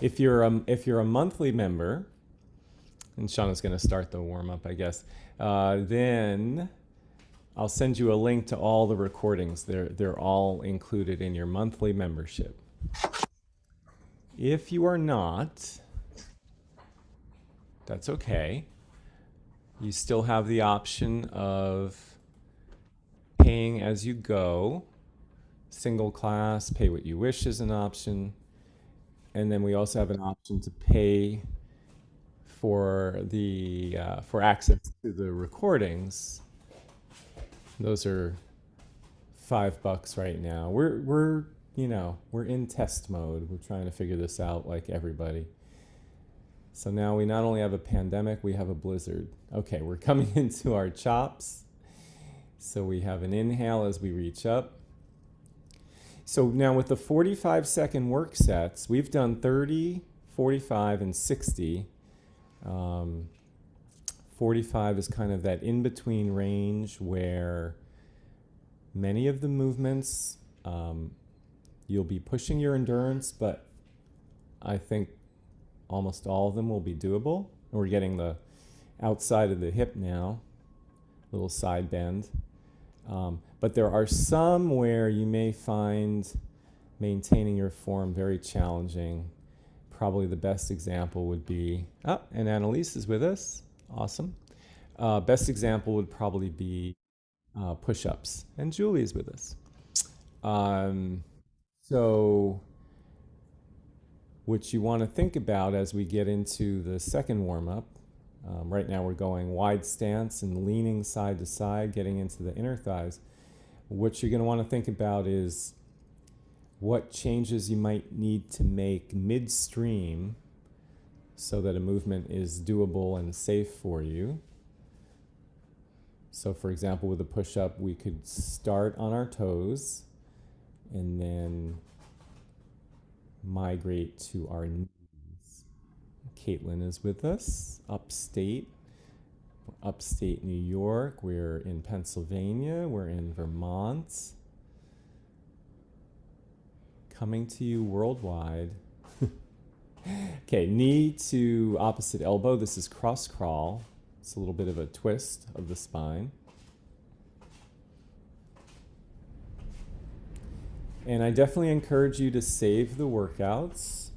If you're a monthly member, and Shauna's going to start the warm up, I guess, then I'll send you a link to all the recordings. They're all included in your monthly membership. If you are not, that's okay. You still have the option of paying as you go. Single class, pay what you wish is an option. And then we also have an option to pay for the for access to the recordings. Those are $5 right now. We're in test mode. We're trying to figure this out like everybody. So now we not only have a pandemic, we have a blizzard. Okay, we're coming into our chops. So we have an inhale as we reach up. So now with the 45-second work sets, we've done 30, 45, and 60. 45 is kind of that in-between range where many of the movements, you'll be pushing your endurance, but I think almost all of them will be doable. We're getting the outside of the hip now, little side bend. But there are some where you may find maintaining your form very challenging. Probably the best example would be, and Annalise is with us. Awesome. Best example would probably be push-ups. And Julie is with us. So what you want to think about as we get into the second warm-up, right now we're going wide stance and leaning side to side, getting into the inner thighs. What you're going to want to think about is what changes you might need to make midstream so that a movement is doable and safe for you. So for example, with a push-up, we could start on our toes and then migrate to our knees. Caitlin is with us, upstate New York. We're in Pennsylvania. We're in Vermont. Coming to you worldwide. Okay, knee to opposite elbow. This is cross crawl. It's a little bit of a twist of the spine. And I definitely encourage you to save the workouts,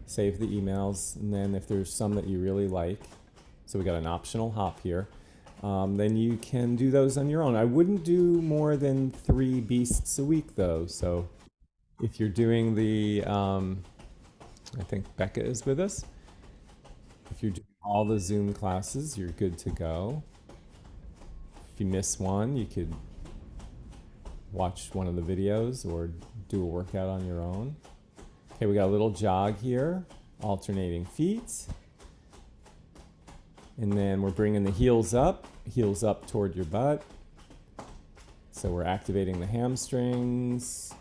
save the emails, and then if there's some that you really like, so we got an optional hop here, then you can do those on your own. I wouldn't do more than 3 beasts a week though. So if you're doing the, I think Becca is with us. If you're doing all the Zoom classes, you're good to go. If you miss one, you could watch one of the videos or do a workout on your own. Okay, we got a little jog here, alternating feet. And then we're bringing the heels up toward your butt. So we're activating the hamstrings.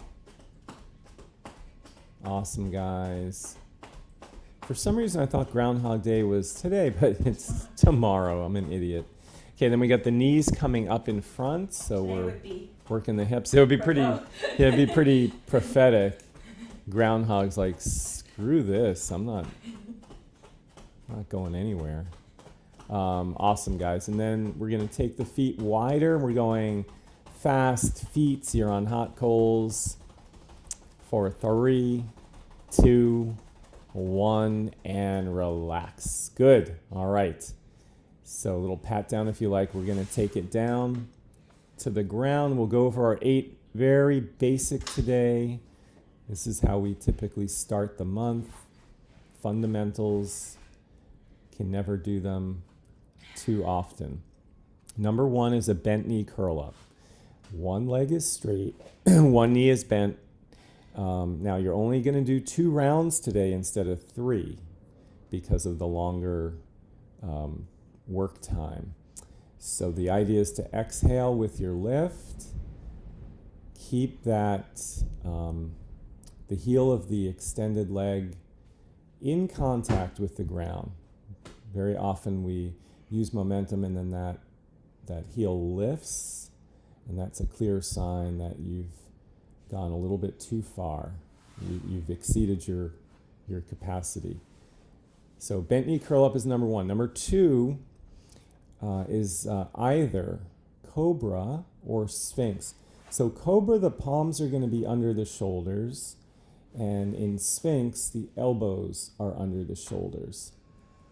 Awesome, guys. For some reason, I thought Groundhog Day was today, but it's tomorrow. I'm an idiot. Okay, then we got the knees coming up in front, so we're working the hips. It would be pretty, it'd be pretty prophetic. Groundhog's like, screw this. I'm not going anywhere. Awesome, guys. And then we're going to take the feet wider. We're going fast feet. You're on hot coals for 3, 2, 1, and relax. Good. All right. So a little pat down if you like. We're going to take it down to the ground. We'll go over our 8 very basic today. This is how we typically start the month. Fundamentals. Can never do them too often. Number 1 is a bent knee curl up. One leg is straight, one knee is bent. Now you're only going to do 2 rounds today instead of 3 because of the longer work time. So the idea is to exhale with your lift. Keep that the heel of the extended leg in contact with the ground. Very often we use momentum and then that heel lifts, and that's a clear sign that you've gone a little bit too far. You've exceeded your your capacity. So bent knee curl up is number one. Number two is either Cobra or Sphinx. So Cobra, the palms are going to be under the shoulders, and in Sphinx, the elbows are under the shoulders.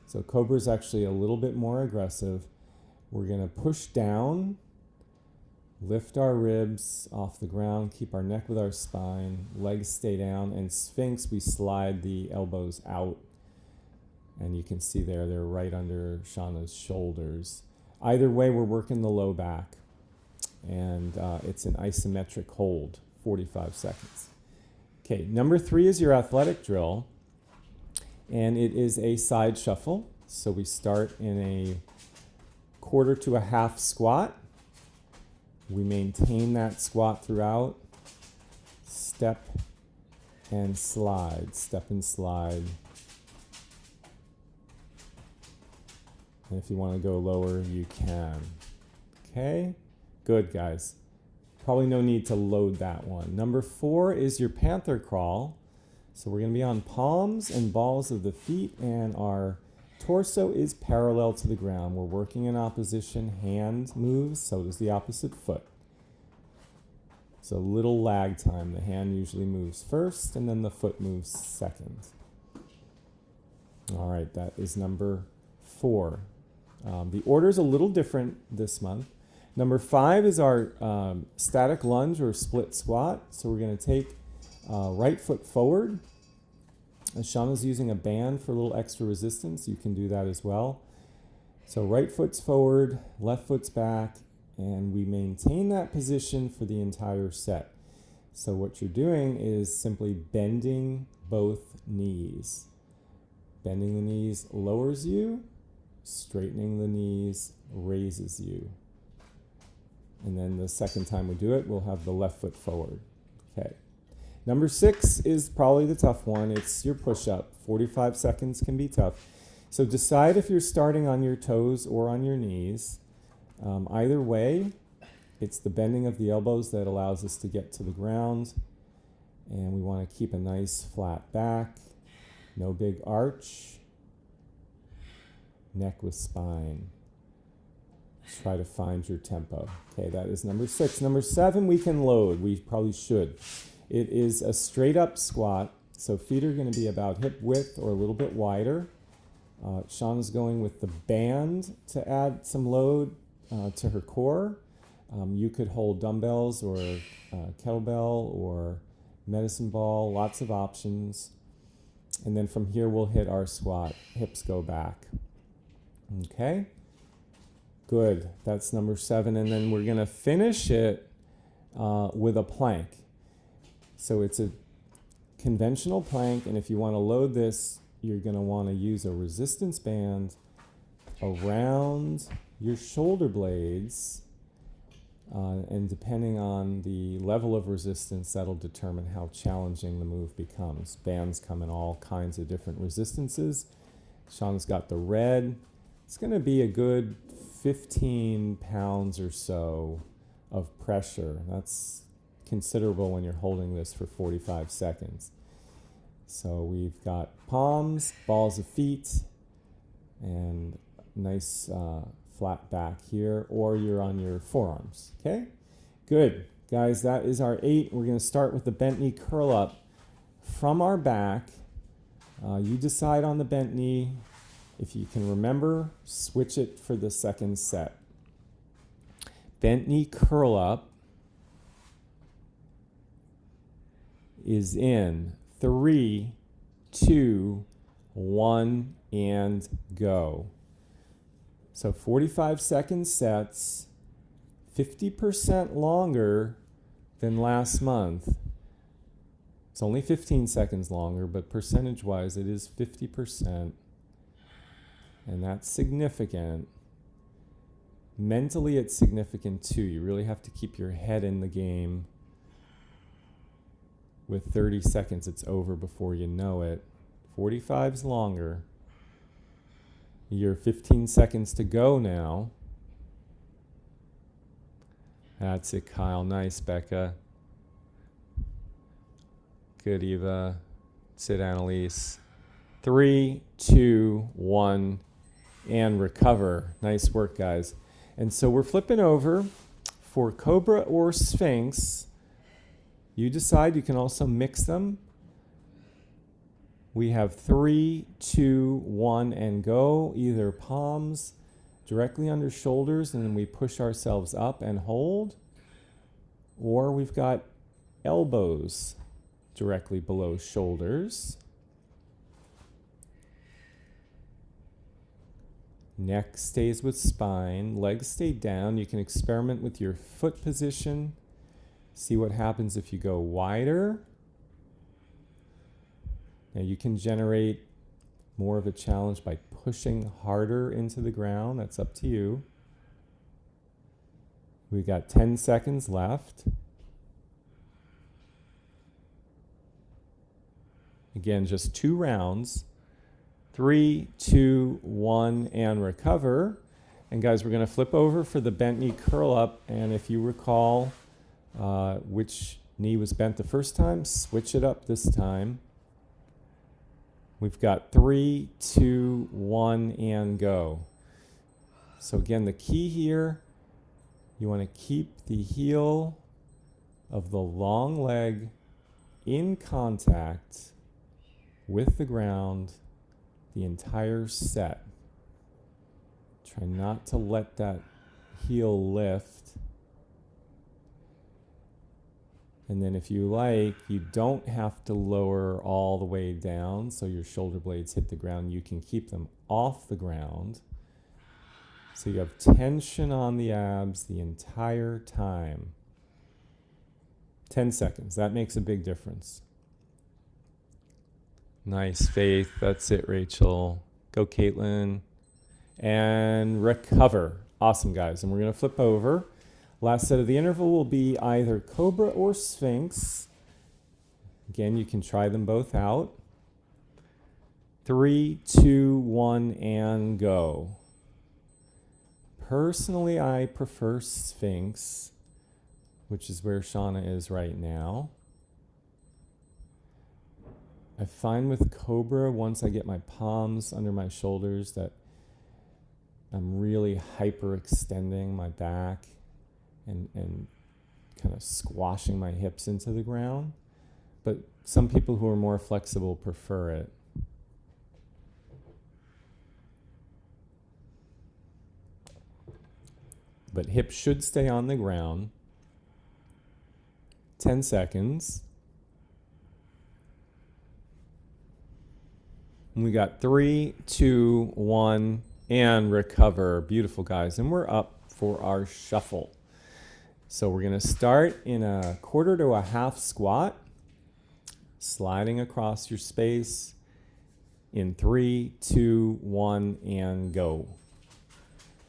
So Cobra is actually a little bit more aggressive. We're going to push down, lift our ribs off the ground, keep our neck with our spine, legs stay down, and Sphinx, we slide the elbows out. And you can see there, they're right under Shauna's shoulders. Either way, we're working the low back. And it's an isometric hold, 45 seconds. Okay, number three is your athletic drill. And it is a side shuffle. So we start in a quarter to a half squat. We maintain that squat throughout. Step and slide, step and slide. And if you want to go lower, you can. Okay, good guys. Probably no need to load that one. Number four is your Panther Crawl. So we're going to be on palms and balls of the feet, and our torso is parallel to the ground. We're working in opposition. Hand moves, so does the opposite foot. So little lag time. The hand usually moves first, and then the foot moves second. All right, that is number four. The order is a little different this month. Number five is our static lunge or split squat. So we're going to take right foot forward. Shauna's using a band for a little extra resistance. You can do that as well. So right foot's forward, left foot's back, and we maintain that position for the entire set. So what you're doing is simply bending both knees. Bending the knees lowers you, straightening the knees raises you. And then the second time we do it, we'll have the left foot forward. Okay. Number six is probably the tough one. It's your push-up. 45 seconds can be tough. So decide if you're starting on your toes or on your knees. Either way, it's the bending of the elbows that allows us to get to the ground. And we want to keep a nice flat back. No big arch. Neck with spine. Try to find your tempo. Okay, that is number six. Number seven, we can load. We probably should. It is a straight up squat. So feet are going to be about hip width or a little bit wider. Shauna's going with the band to add some load to her core. You could hold dumbbells or kettlebell or medicine ball, lots of options. And then from here we'll hit our squat. Hips go back. Okay. Good. That's number seven. And then we're going to finish it with a plank. So it's a conventional plank. And if you want to load this, you're going to want to use a resistance band around your shoulder blades. And depending on the level of resistance, that'll determine how challenging the move becomes. Bands come in all kinds of different resistances. Sean's got the red. It's going to be a good 15 pounds or so of pressure. That's considerable when you're holding this for 45 seconds. So we've got palms, balls of feet, and nice flat back here, or you're on your forearms. Okay? Good. Guys, that is our 8. We're going to start with the bent knee curl up from our back. You decide on the bent knee. If you can remember, switch it for the second set. Bent knee curl up is in 3, 2, 1, and go. So 45 second sets, 50% longer than last month. It's only 15 seconds longer, but percentage-wise it is 50%. And that's significant. Mentally, it's significant too. You really have to keep your head in the game. With 30 seconds, it's over before you know it. 45's longer. You're 15 seconds to go now. That's it, Kyle. Nice, Becca. Good, Eva. Sit, Annalise. 3, 2, 1, and recover. Nice work, guys. And so we're flipping over for Cobra or Sphinx. You decide. You can also mix them. We have 3, 2, 1, and go. Either palms directly under shoulders, and then we push ourselves up and hold. Or we've got elbows directly below shoulders. Neck stays with spine, legs stay down. You can experiment with your foot position. See what happens if you go wider. Now you can generate more of a challenge by pushing harder into the ground. That's up to you. We've got 10 seconds left. Again, just 2 rounds. 3, 2, 1, and recover. And guys, we're going to flip over for the bent knee curl up. And if you recall which knee was bent the first time, switch it up this time. We've got 3, 2, 1, and go. So again, the key here, you want to keep the heel of the long leg in contact with the ground the entire set. Try not to let that heel lift. And then if you like, you don't have to lower all the way down so your shoulder blades hit the ground. You can keep them off the ground. So you have tension on the abs the entire time. 10 seconds. That makes a big difference. Nice, Faith. That's it, Rachel. Go, Caitlin. And recover. Awesome, guys. And we're going to flip over. Last set of the interval will be either Cobra or Sphinx. Again, you can try them both out. 3, 2, 1, and go. Personally, I prefer Sphinx, which is where Shauna is right now. I find with Cobra, once I get my palms under my shoulders, that I'm really hyperextending my back and kind of squashing my hips into the ground. But some people who are more flexible prefer it. But hips should stay on the ground. 10 seconds. And we got 3, 2, 1, and recover. Beautiful, guys. And we're up for our shuffle. So we're going to start in a quarter to a half squat, sliding across your space in 3, 2, 1, and go.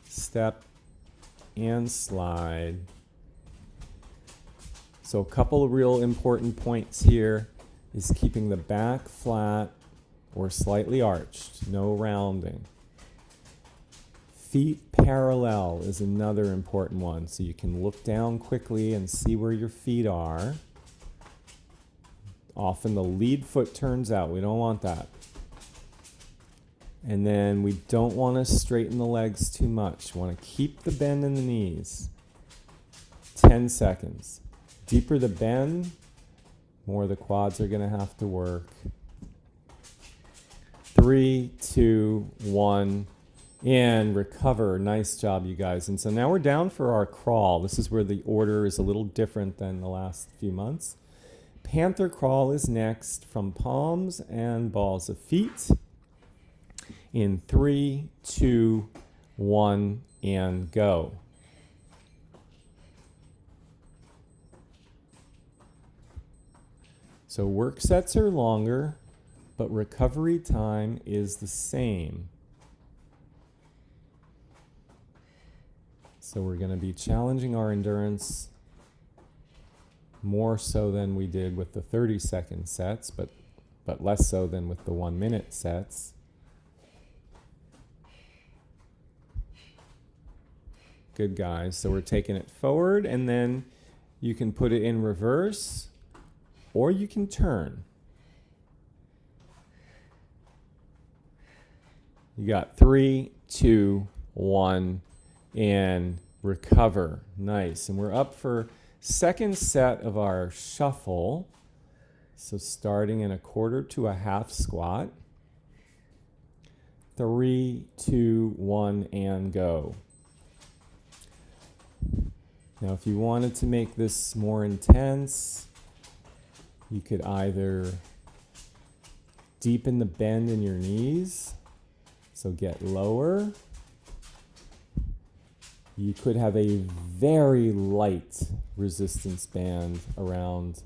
Step and slide. So a couple of real important points here is keeping the back flat or slightly arched, no rounding. Feet parallel is another important one, so you can look down quickly and see where your feet are. Often the lead foot turns out. We don't want that. And then we don't want to straighten the legs too much. We want to keep the bend in the knees. 10 seconds. Deeper the bend, more the quads are going to have to work. 3, 2, 1, and recover. Nice job, you guys. And so now we're down for our crawl. This is where the order is a little different than the last few months. Panther Crawl is next, from palms and balls of feet. In 3, 2, 1, and go. So work sets are longer, but recovery time is the same. So we're going to be challenging our endurance more so than we did with the 30-second sets, but less so than with the 1-minute sets. Good, guys. So we're taking it forward, and then you can put it in reverse, or you can turn. You got 3, 2, 1, and recover. Nice. And we're up for second set of our shuffle. So starting in a quarter to a half squat. 3, 2, 1, and go. Now, if you wanted to make this more intense, you could either deepen the bend in your knees, so get lower. You could have a very light resistance band around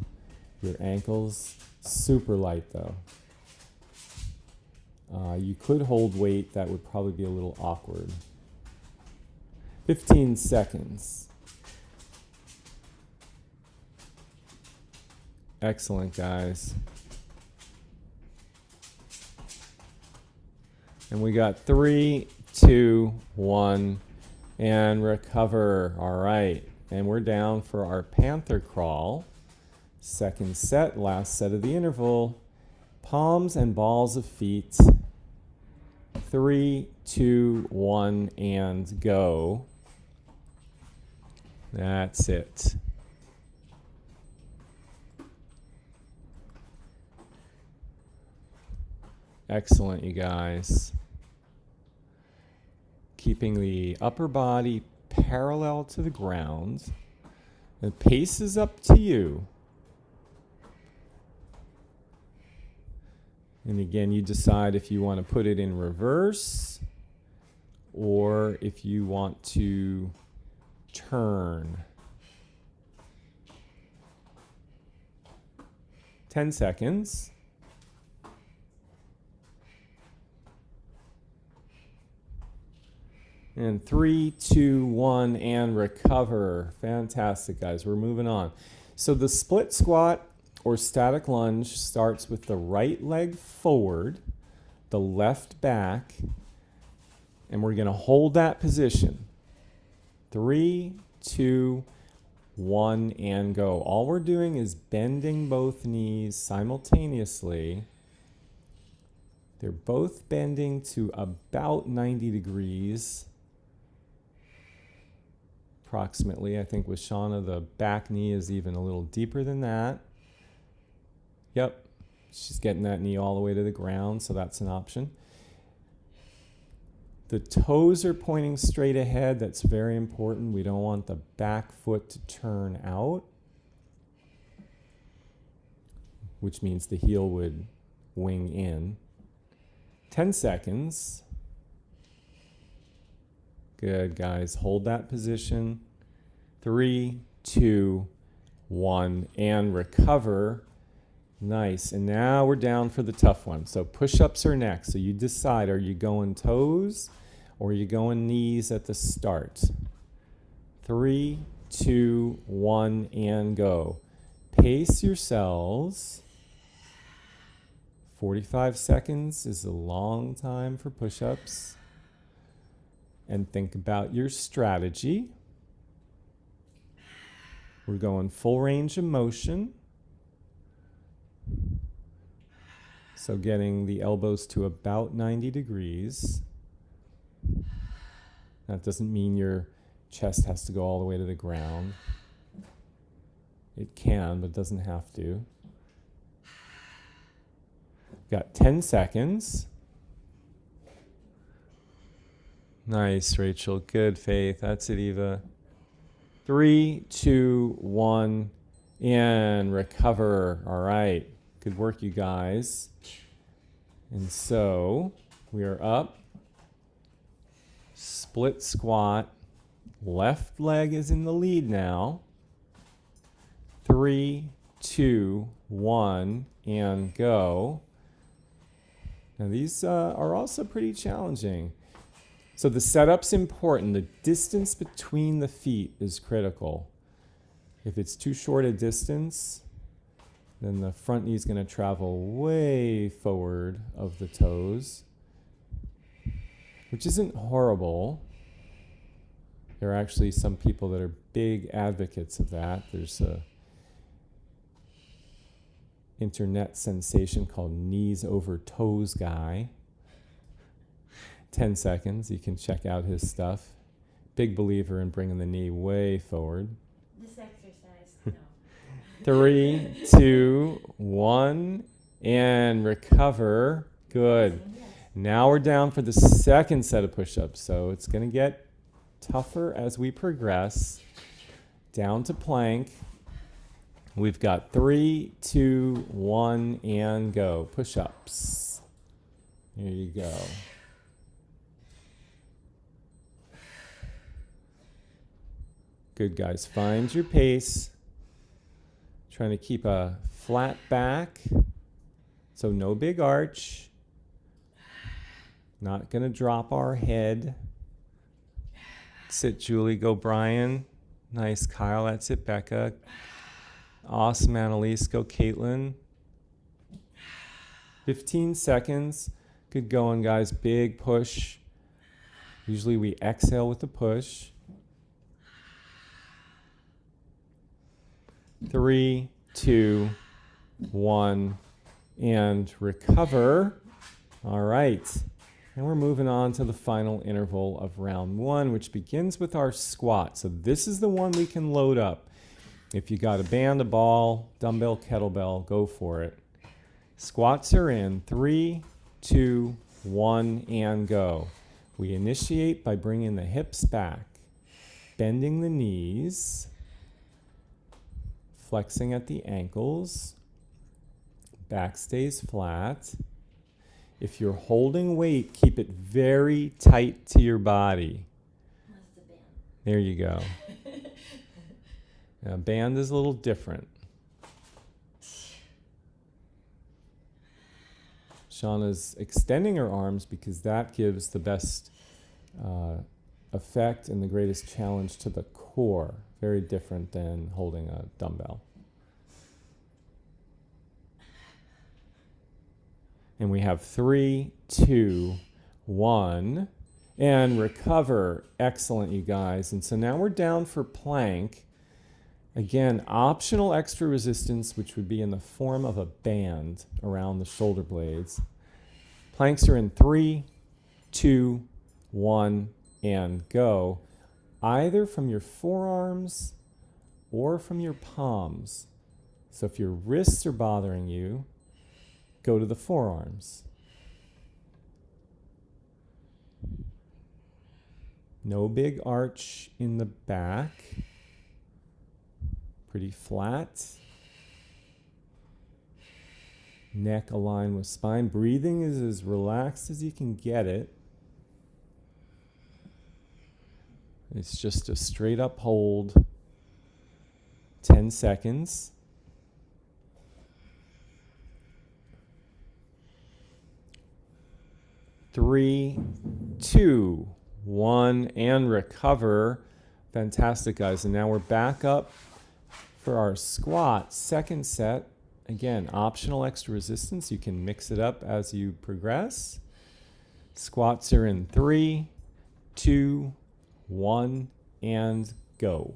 your ankles, super light though. You could hold weight, that would probably be a little awkward. 15 seconds. Excellent, guys. And we got 3, 2, 1, and recover. All right. And we're down for our Panther Crawl. Second set, last set of the interval. Palms and balls of feet. 3, 2, 1, and go. That's it. Excellent, you guys. Keeping the upper body parallel to the ground. The pace is up to you. And again, you decide if you want to put it in reverse or if you want to turn. 10 seconds. And 3, 2, 1, and recover. Fantastic, guys. We're moving on. So the split squat or static lunge starts with the right leg forward, the left back, and we're going to hold that position. 3, 2, 1, and go. All we're doing is bending both knees simultaneously. They're both bending to about 90 degrees. Approximately. I think with Shauna, the back knee is even a little deeper than that. Yep, she's getting that knee all the way to the ground, so that's an option. The toes are pointing straight ahead. That's very important. We don't want the back foot to turn out, which means the heel would wing in. 10 seconds. Good, guys. Hold that position. 3, 2, 1, and recover. Nice. And now we're down for the tough one. So push-ups are next. So you decide, are you going toes or are you going knees at the start? 3, 2, 1, and go. Pace yourselves. 45 seconds is a long time for push-ups. And think about your strategy. We're going full range of motion. So getting the elbows to about 90 degrees. That doesn't mean your chest has to go all the way to the ground. It can, but doesn't have to. Got 10 seconds. Nice, Rachel. Good, Faith. That's it, Eva. 3, 2, 1, and recover. All right. Good work, you guys. And so we are up. Split squat. Left leg is in the lead now. 3, 2, 1, and go. Now these are also pretty challenging. So the setup's important. The distance between the feet is critical. If it's too short a distance, then the front knee is going to travel way forward of the toes, which isn't horrible. There are actually some people that are big advocates of that. There's a internet sensation called knees over toes guy. 10 seconds. You can check out his stuff. Big believer in bringing the knee way forward. This exercise, no. 3, 2, 1, and recover. Good. Yes. Now we're down for the second set of push-ups. So it's going to get tougher as we progress. Down to plank. We've got 3, 2, 1, and go. Push-ups. There you go. Good, guys. Find your pace. Trying to keep a flat back. So no big arch. Not going to drop our head. Sit, Julie. Go, Brian. Nice, Kyle. That's it, Becca. Awesome, Annalise. Go, Caitlin. 15 seconds. Good going, guys. Big push. Usually we exhale with the push. 3, 2, 1, and recover. All right. And we're moving on to the final interval of round 1, which begins with our squat. So this is the one we can load up. If you got a band, a ball, dumbbell, kettlebell, go for it. Squats are in 3, 2, 1, and go. We initiate by bringing the hips back, bending the knees, flexing at the ankles, back stays flat. If you're holding weight, keep it very tight to your body. That's the band. There you go. Now, band is a little different. Shauna's extending her arms because that gives the best effect and the greatest challenge to the core. Very different than holding a dumbbell. And we have 3, 2, 1, and recover. Excellent, you guys. And so now we're down for plank. Again, optional extra resistance, which would be in the form of a band around the shoulder blades. Planks are in 3, 2, 1, and go. Either from your forearms or from your palms. So if your wrists are bothering you, go to the forearms. No big arch in the back. Pretty flat. Neck aligned with spine. Breathing is as relaxed as you can get it. It's just a straight up hold. 10 seconds. Three, 2, 1, and recover. Fantastic, guys. And now we're back up for our squat. Second set. Again, optional extra resistance. You can mix it up as you progress. Squats are in 3, 2, 1, and go.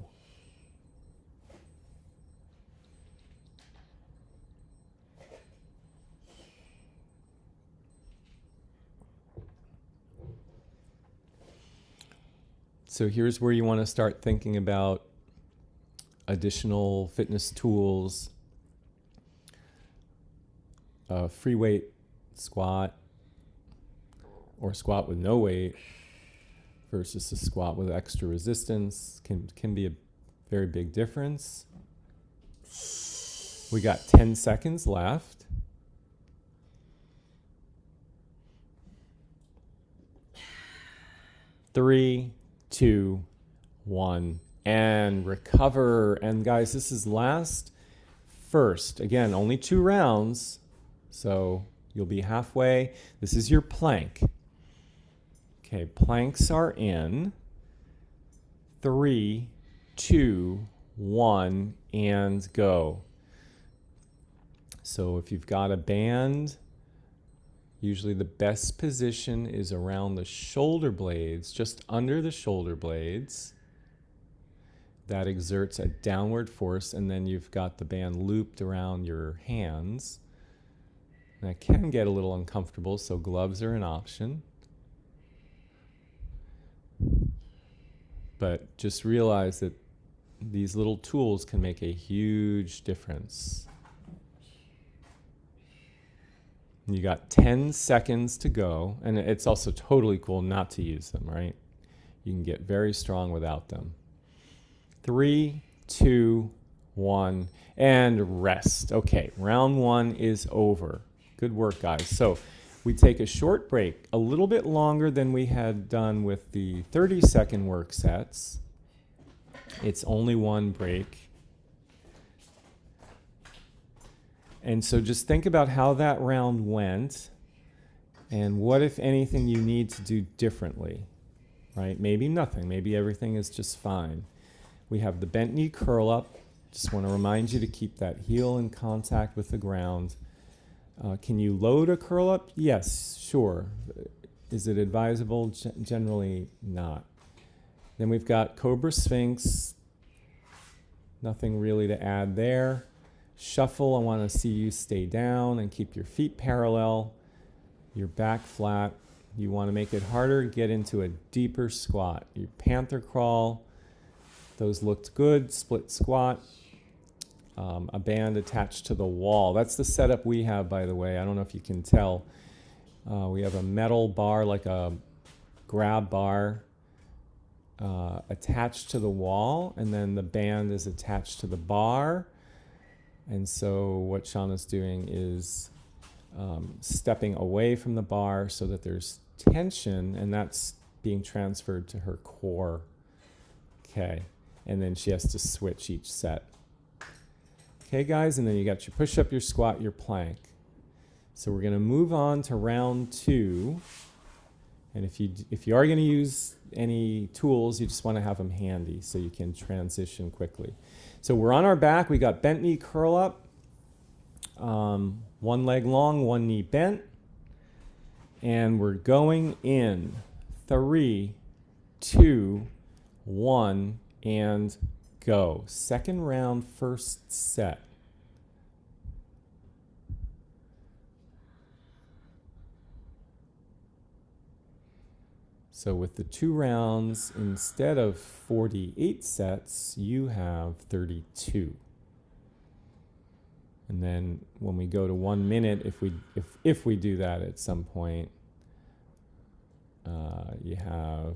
So here's where you want to start thinking about additional fitness tools. Free weight squat or squat with no weight versus a squat with extra resistance can be a very big difference. We got 10 seconds left. Three, 2, 1, and recover. And guys, this is last first. Again, only 2 rounds, so you'll be halfway. This is your plank. Okay, planks are in 3, 2, 1, and go. So if you've got a band, usually the best position is around the shoulder blades, just under the shoulder blades. That exerts a downward force, and then you've got the band looped around your hands. That can get a little uncomfortable, so gloves are an option. But just realize that these little tools can make a huge difference. You got 10 seconds to go, and it's also totally cool not to use them, right? You can get very strong without them. 3, 2, 1, and rest. Okay, round 1 is over. Good work, guys. So we take a short break, a little bit longer than we had done with the 30-second work sets. It's only one break. And so just think about how that round went and what, if anything, you need to do differently, right? Maybe nothing. Maybe everything is just fine. We have the bent knee curl up. Just want to remind you to keep that heel in contact with the ground. Can you load a curl up? Yes, sure. Is it advisable? Generally not. Then we've got Cobra Sphinx. Nothing really to add there. Shuffle, I want to see you stay down and keep your feet parallel, your back flat. You want to make it harder, get into a deeper squat. Your Panther Crawl, those looked good. Split squat, a band attached to the wall. That's the setup we have, by the way. I don't know if you can tell. We have a metal bar, like a grab bar, attached to the wall, and then the band is attached to the bar. And so what Shauna's doing is stepping away from the bar so that there's tension, and that's being transferred to her core. Okay, and then she has to switch each set. Okay, guys, and then you got your push-up, your squat, your plank. So we're going to move on to round 2. And if you are going to use any tools, you just want to have them handy so you can transition quickly. So we're on our back. We got bent knee curl up. One leg long, one knee bent. And we're going in 3, 2, 1, and go. Second round, first set. So with the 2 rounds, instead of 48 sets, you have 32. And then when we go to 1 minute, if we do that at some point, you have,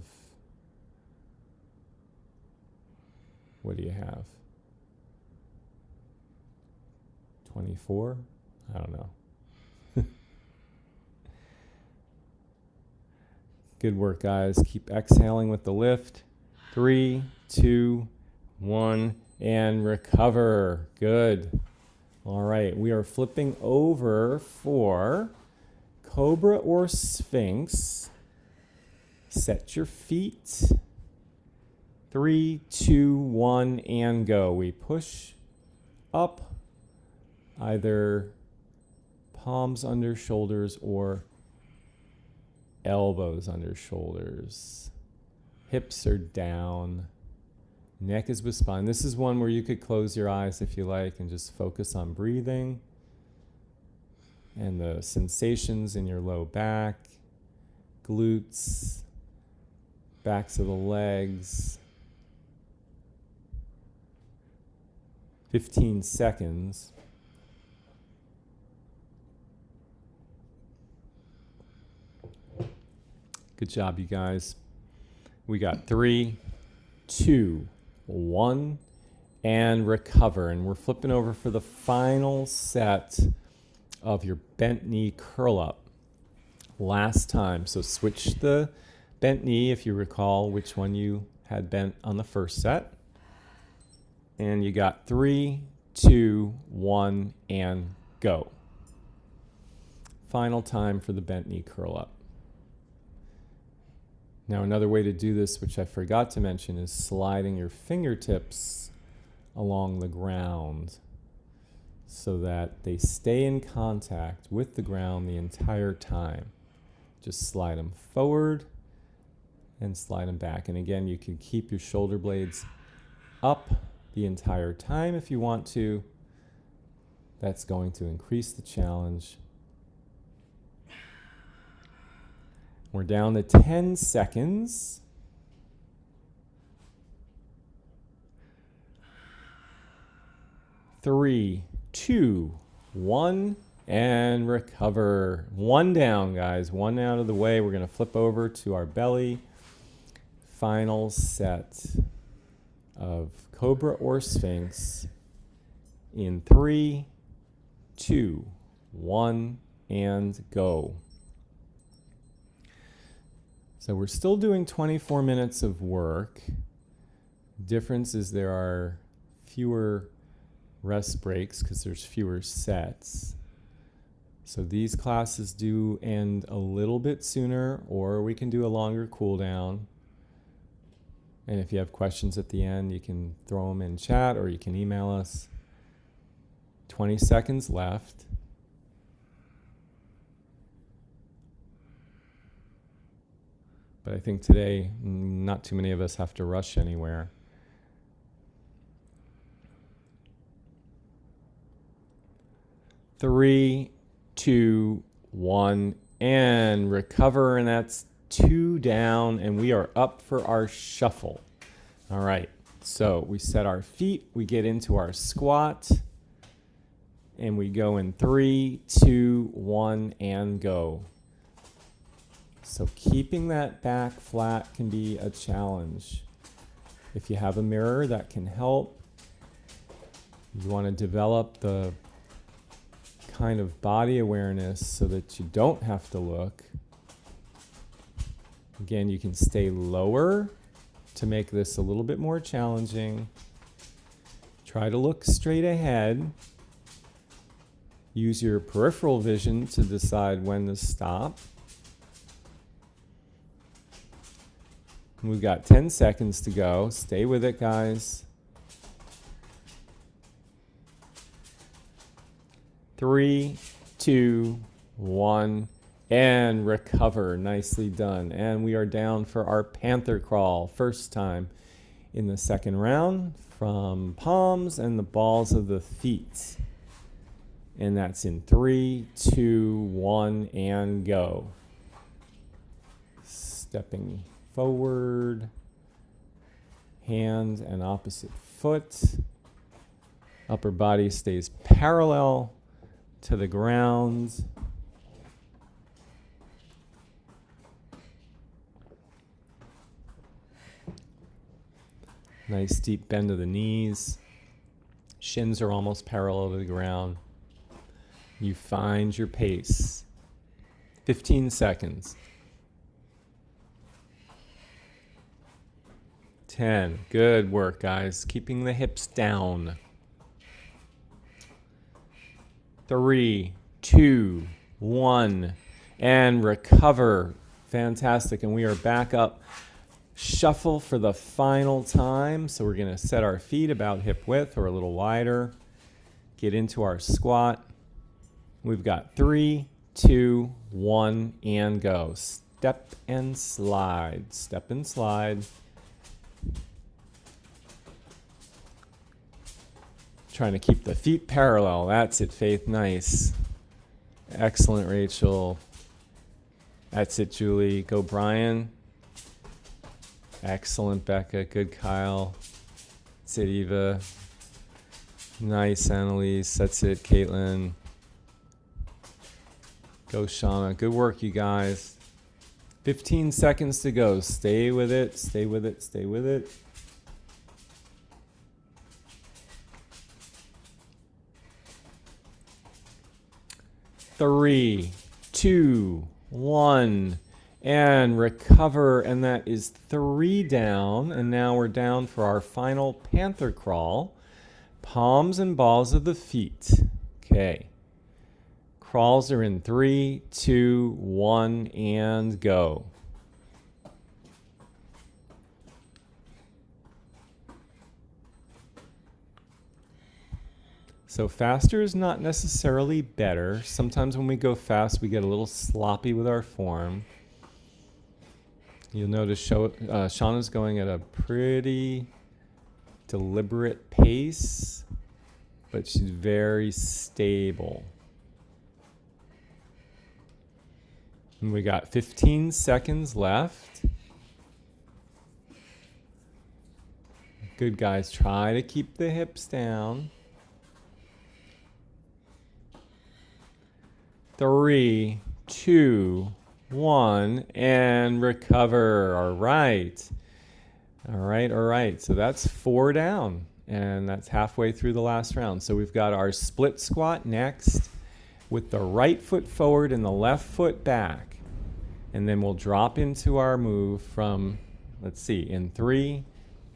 what do you have? 24? I don't know. Good work, guys. Keep exhaling with the lift. 3, 2, 1, and recover. Good. All right, we are flipping over for Cobra or Sphinx. Set your feet. 3, 2, 1, and go. We push up, either palms under shoulders or elbows under shoulders. Hips are down. Neck is with spine. This is one where you could close your eyes if you like and just focus on breathing and the sensations in your low back, glutes, backs of the legs. 15 seconds. Good job, you guys. We got 3, 2, 1, and recover. And we're flipping over for the final set of your bent knee curl up. Last time. So switch the bent knee if you recall which one you had bent on the first set. And you got 3, 2, 1, and go. Final time for the bent knee curl up. Now, another way to do this, which I forgot to mention, is sliding your fingertips along the ground so that they stay in contact with the ground the entire time. Just slide them forward and slide them back. And again, you can keep your shoulder blades up the entire time if you want to. That's going to increase the challenge. We're down to 10 seconds. 3, 2, 1, and recover. One down, guys. One out of the way. We're going to flip over to our belly. Final set of Cobra or Sphinx in 3, 2, 1, and go. So we're still doing 24 minutes of work. Difference is there are fewer rest breaks because there's fewer sets. So these classes do end a little bit sooner, or we can do a longer cool down. And if you have questions at the end, you can throw them in chat or you can email us. 20 seconds left. But I think today, not too many of us have to rush anywhere. Three, 2, 1, and recover. And that's 2 down, and we are up for our shuffle. All right, so we set our feet, we get into our squat, and we go in 3, 2, 1, and go. So keeping that back flat can be a challenge. If you have a mirror, that can help. You want to develop the kind of body awareness so that you don't have to look. Again, you can stay lower to make this a little bit more challenging. Try to look straight ahead. Use your peripheral vision to decide when to stop. We've got 10 seconds to go. Stay with it, guys. 3, 2, 1, and recover. Nicely done. And we are down for our Panther Crawl. First time in the second round from palms and the balls of the feet. And that's in 3, 2, 1, and go. Stepping forward, hand and opposite foot. Upper body stays parallel to the ground. Nice deep bend of the knees. Shins are almost parallel to the ground. You find your pace. 15 seconds. 10. Good work, guys. Keeping the hips down. 3, 2, 1, and recover. Fantastic. And we are back up. Shuffle for the final time. So we're going to set our feet about hip width or a little wider. Get into our squat. We've got 3, 2, 1, and go. Step and slide. Step and slide. Trying to keep the feet parallel. That's it, Faith. Nice. Excellent, Rachel. That's it, Julie. Go, Brian. Excellent, Becca. Good, Kyle. That's it, Eva. Nice, Annalise. That's it, Caitlin. Go, Shauna. Good work, you guys. 15 seconds to go. Stay with it. Stay with it. Stay with it. Three, 2, 1, and recover. And that is 3 down. And now we're down for our final Panther Crawl. Palms and balls of the feet. Okay. Crawls are in 3, 2, 1, and go. So faster is not necessarily better. Sometimes when we go fast, we get a little sloppy with our form. You'll notice Shauna's going at a pretty deliberate pace, but she's very stable. And we got 15 seconds left. Good, guys. Try to keep the hips down. 3, 2, 1, and recover. All right. All right, all right. So that's 4 down, and that's halfway through the last round. So we've got our split squat next with the right foot forward and the left foot back. And then we'll drop into our move from, let's see, in 3,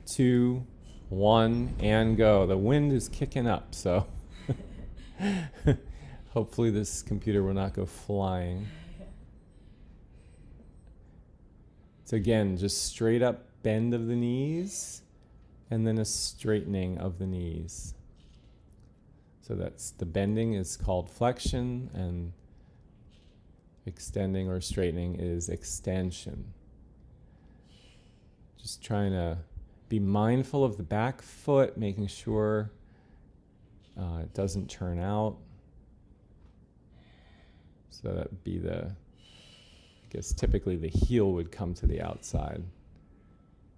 2, 1, and go. The wind is kicking up, so hopefully this computer will not go flying. So again, just straight up bend of the knees and then a straightening of the knees. So that's the bending is called flexion and extending or straightening is extension. Just trying to be mindful of the back foot, making sure it doesn't turn out. So that would be the, I guess typically the heel would come to the outside.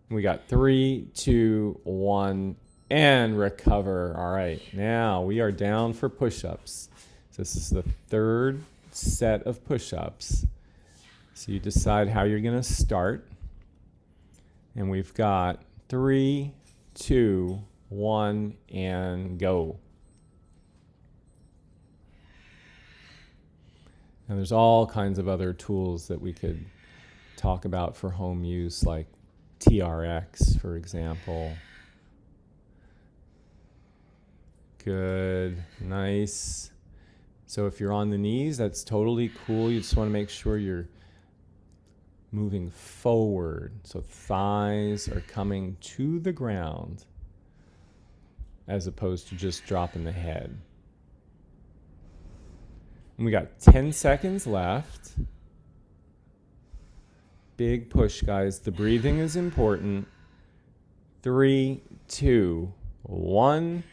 We got 3, 2, 1, and recover. All right, now we are down for push-ups. So this is the third set of push-ups. So you decide how you're going to start. And we've got 3, 2, 1, and go. Now there's all kinds of other tools that we could talk about for home use, like TRX, for example. Good, nice. So if you're on the knees, that's totally cool. You just want to make sure you're moving forward. So thighs are coming to the ground as opposed to just dropping the head. And we got 10 seconds left. Big push, guys. The breathing is important. 3, 2, 1,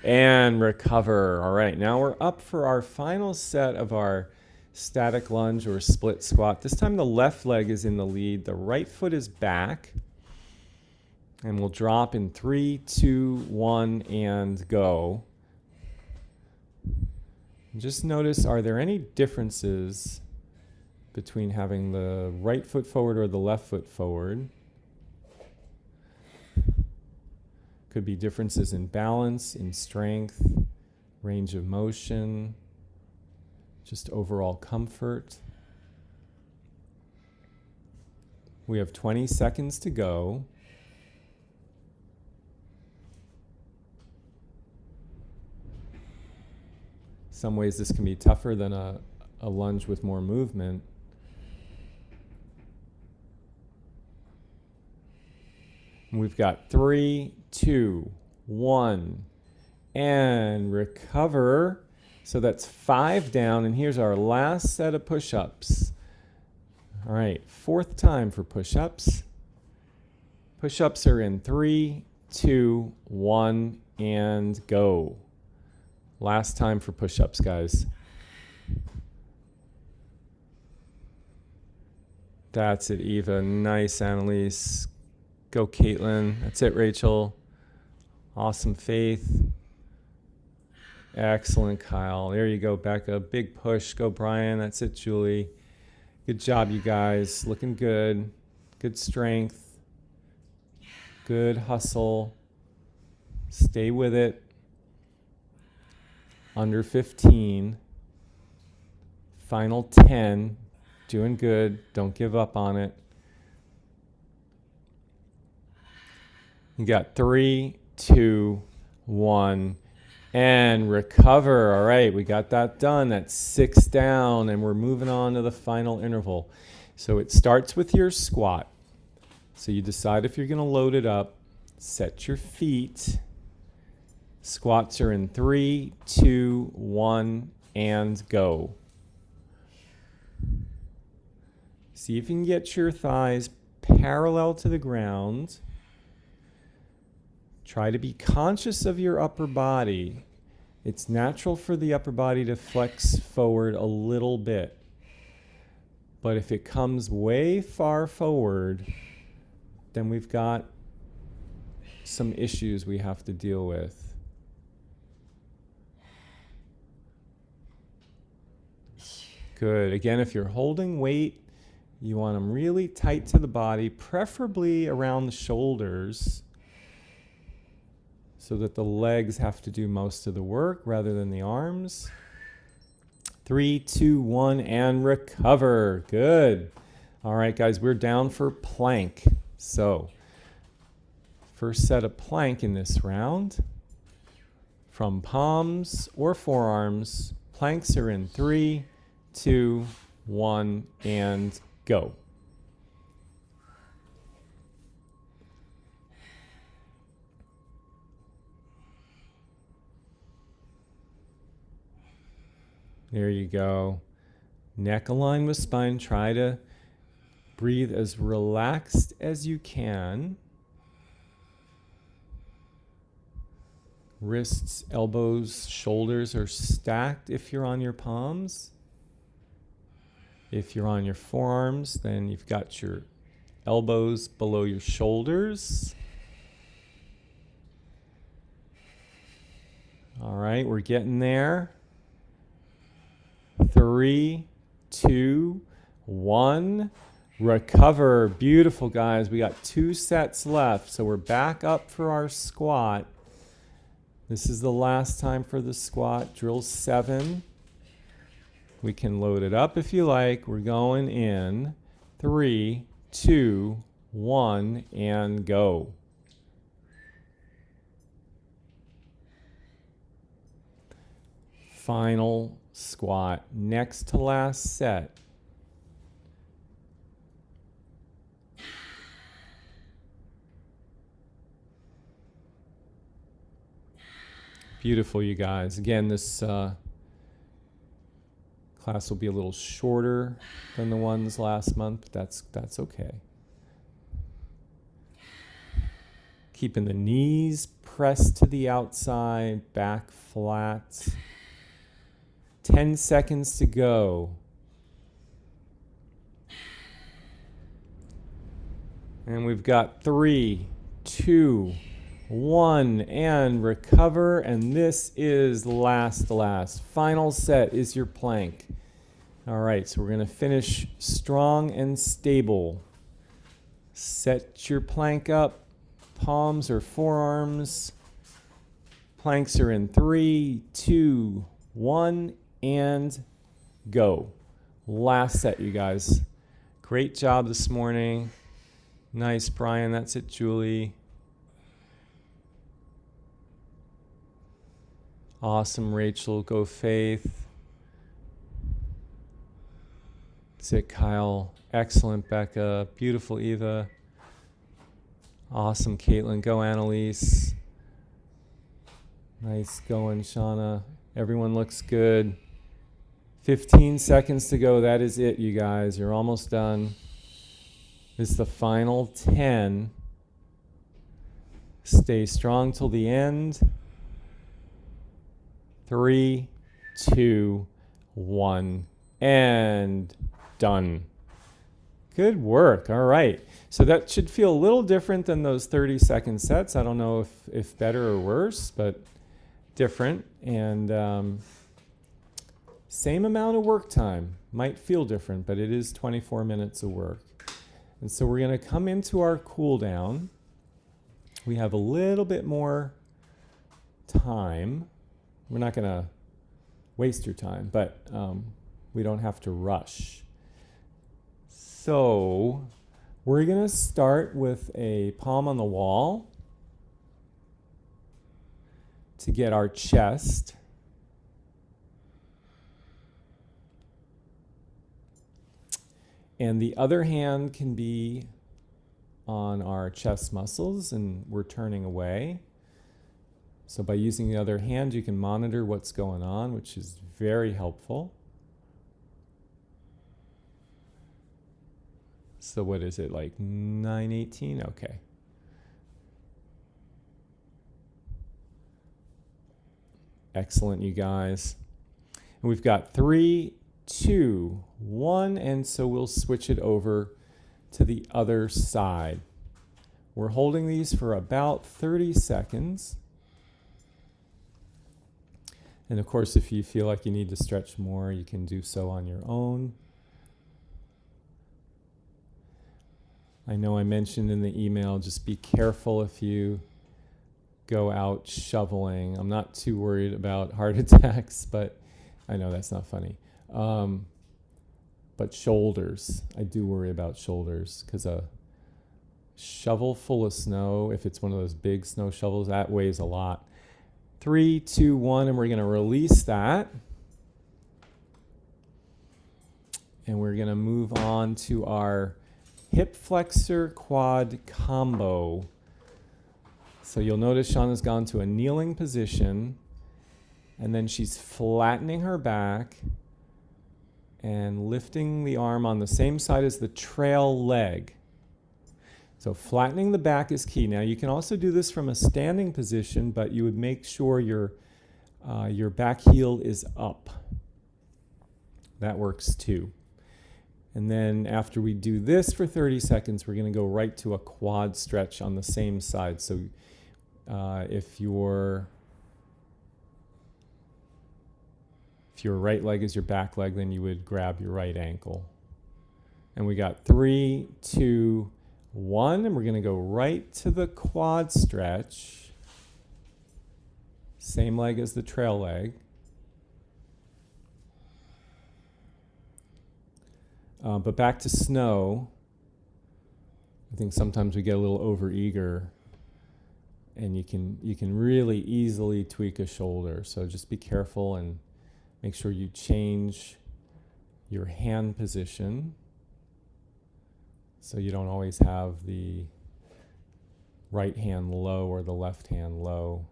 and recover. All right, now we're up for our final set of our static lunge or split squat. This time the left leg is in the lead. The right foot is back. And we'll drop in 3, 2, 1, and go. Just notice, are there any differences between having the right foot forward or the left foot forward? Could be differences in balance, in strength, range of motion, just overall comfort. We have 20 seconds to go. Some ways this can be tougher than a lunge with more movement. We've got 3, 2, 1, and recover. So that's 5 down, and here's our last set of push-ups. All right, 4th time for push-ups. Push-ups are in 3, 2, 1, and go. Last time for push-ups, guys. That's it, Eva. Nice, Annalise. Go, Caitlin. That's it, Rachel. Awesome, Faith. Excellent, Kyle. There you go, Becca. Big push. Go, Brian. That's it, Julie. Good job, you guys. Looking good. Good strength. Good hustle. Stay with it. Under 15. Final 10. Doing good. Don't give up on it. You got 3, 2, 1, and recover. All right, we got that done. That's 6 down, and we're moving on to the final interval. So it starts with your squat. So you decide if you're going to load it up. Set your feet. Squats are in 3, 2, 1, and go. See if you can get your thighs parallel to the ground. Try to be conscious of your upper body. It's natural for the upper body to flex forward a little bit. But if it comes way far forward, then we've got some issues we have to deal with. Good. Again, if you're holding weight, you want them really tight to the body, preferably around the shoulders, so that the legs have to do most of the work rather than the arms. 3, 2, 1, and recover. Good. All right, guys, we're down for plank. So, first set of plank in this round. From palms or forearms, planks are in 3, 2, 1, and go. There you go. Neck aligned with spine. Try to breathe as relaxed as you can. Wrists, elbows, shoulders are stacked if you're on your palms. If you're on your forearms, then you've got your elbows below your shoulders. All right, we're getting there. 3, 2, 1. Recover. Beautiful, guys. We got 2 sets left, so we're back up for our squat. This is the last time for the squat. Drill 7. We can load it up if you like. We're going in 3, 2, 1, and go. Final squat. Next to last set. Beautiful, you guys. Again, this class will be a little shorter than the ones last month, but that's okay. Keeping the knees pressed to the outside, back flat. 10 seconds to go. And we've got 3, 2, 1, and recover. And this is last. Final set is your plank. All right, so we're going to finish strong and stable. Set your plank up, palms or forearms. Planks are in 3, 2, 1, and go. Last set, you guys. Great job this morning. Nice, Brian. That's it, Julie. Awesome, Rachel. Go, Faith. That's it, Kyle. Excellent, Becca. Beautiful, Eva. Awesome, Caitlin. Go, Annalise. Nice going, Shauna. Everyone looks good. 15 seconds to go. That is it, you guys. You're almost done. This is the final 10. Stay strong till the end. 3, 2, 1, and done. Good work. All right. So that should feel a little different than those 30-second sets. I don't know if better or worse, but different. And same amount of work time. Might feel different, but it is 24 minutes of work. And so we're going to come into our cool down. We have a little bit more time. We're not going to waste your time, but we don't have to rush. So we're going to start with a palm on the wall to get our chest. And the other hand can be on our chest muscles, and we're turning away. So by using the other hand, you can monitor what's going on, which is very helpful. So what is it, like 9:18? Okay. Excellent, you guys. And we've got 3, 2, 1, and so we'll switch it over to the other side. We're holding these for about 30 seconds. And of course, if you feel like you need to stretch more, you can do so on your own. I know I mentioned in the email, just be careful if you go out shoveling. I'm not too worried about heart attacks, but I know that's not funny. But shoulders, I do worry about shoulders, because a shovel full of snow, if it's one of those big snow shovels, that weighs a lot. 3, 2, 1, and we're going to release that. And we're going to move on to our hip flexor quad combo. So you'll notice Shauna's gone to a kneeling position, and then she's flattening her back and lifting the arm on the same side as the trail leg. So flattening the back is key. Now you can also do this from a standing position, but you would make sure your back heel is up. That works too. And then after we do this for 30 seconds, we're going to go right to a quad stretch on the same side. So if your right leg is your back leg, then you would grab your right ankle. And we got 3, 2, 1, and we're going to go right to the quad stretch. Same leg as the trail leg. But back to snow. I think sometimes we get a little overeager, and you can really easily tweak a shoulder. So just be careful and make sure you change your hand position so you don't always have the right hand low or the left hand low.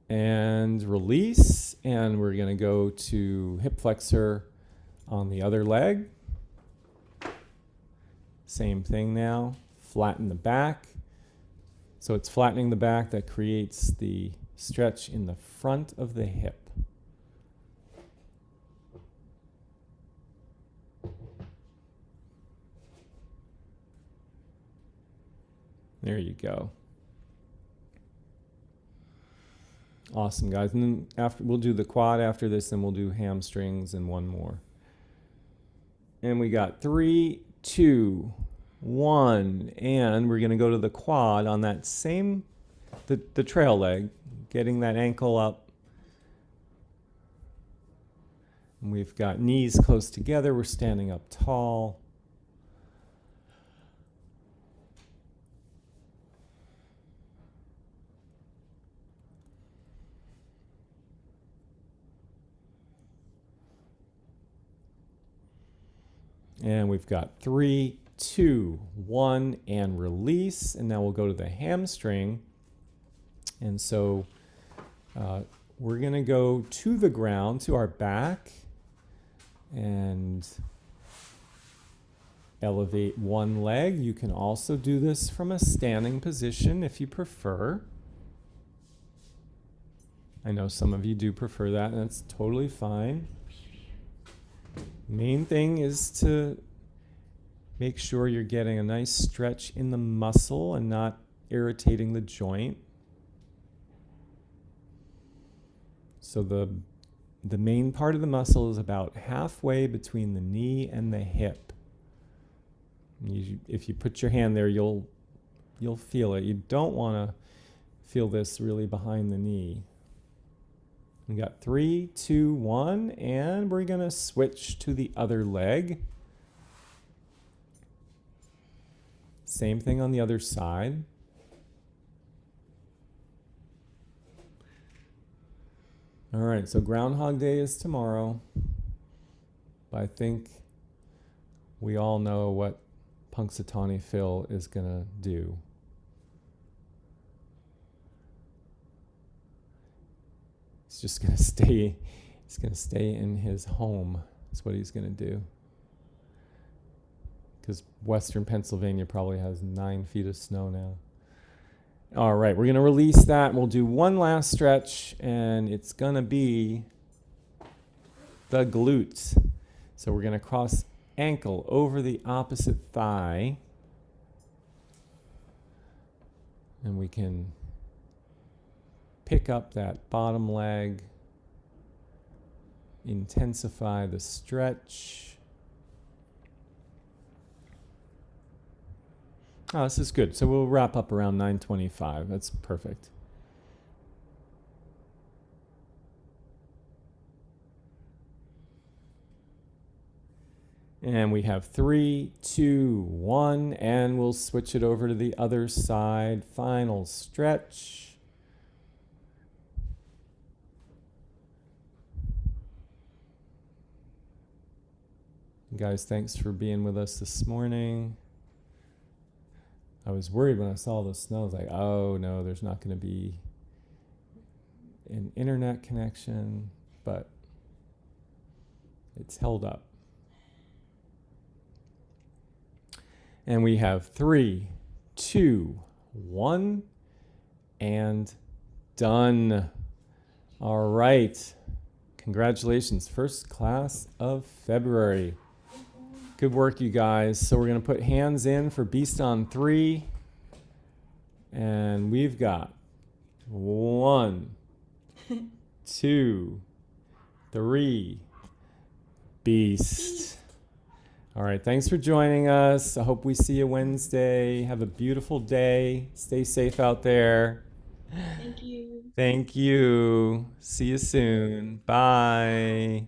And release, and we're going to go to hip flexor on the other leg. Same thing now, flatten the back. So it's flattening the back that creates the stretch in the front of the hip. There you go. Awesome, guys. And then after, we'll do the quad after this, and we'll do hamstrings and one more. And we got 3, 2, 1, and we're going to go to the quad on that same, the trail leg, getting that ankle up. And we've got knees close together. We're standing up tall. And we've got 3, 2, 1, and release. And now we'll go to the hamstring. And so we're going to go to the ground, to our back, and elevate one leg. You can also do this from a standing position if you prefer. I know some of you do prefer that, and that's totally fine. Main thing is to make sure you're getting a nice stretch in the muscle and not irritating the joint. So the main part of the muscle is about halfway between the knee and the hip. If you put your hand there, you'll feel it. You don't want to feel this really behind the knee. We got 3, 2, 1, and we're going to switch to the other leg. Same thing on the other side. All right, so Groundhog Day is tomorrow. But I think we all know what Punxsutawney Phil is going to do. He's just going to stay. He's going to stay in his home. That's what he's going to do. Because Western Pennsylvania probably has 9 feet of snow now. All right, we're going to release that. We'll do one last stretch, and it's going to be the glutes. So we're going to cross ankle over the opposite thigh. And we can pick up that bottom leg, intensify the stretch. Oh, this is good. So we'll wrap up around 9:25. That's perfect. And we have 3, 2, 1, and we'll switch it over to the other side. Final stretch. Guys, thanks for being with us this morning. I was worried when I saw the snow. I was like, oh no, there's not going to be an internet connection, but it's held up. And we have 3, 2, 1, and done. All right. Congratulations. First class of February. Good work, you guys. So we're going to put hands in for Beast on 3. And we've got 1, 2, 3. Beast. All right, thanks for joining us. I hope we see you Wednesday. Have a beautiful day. Stay safe out there. Thank you. Thank you. See you soon. Bye.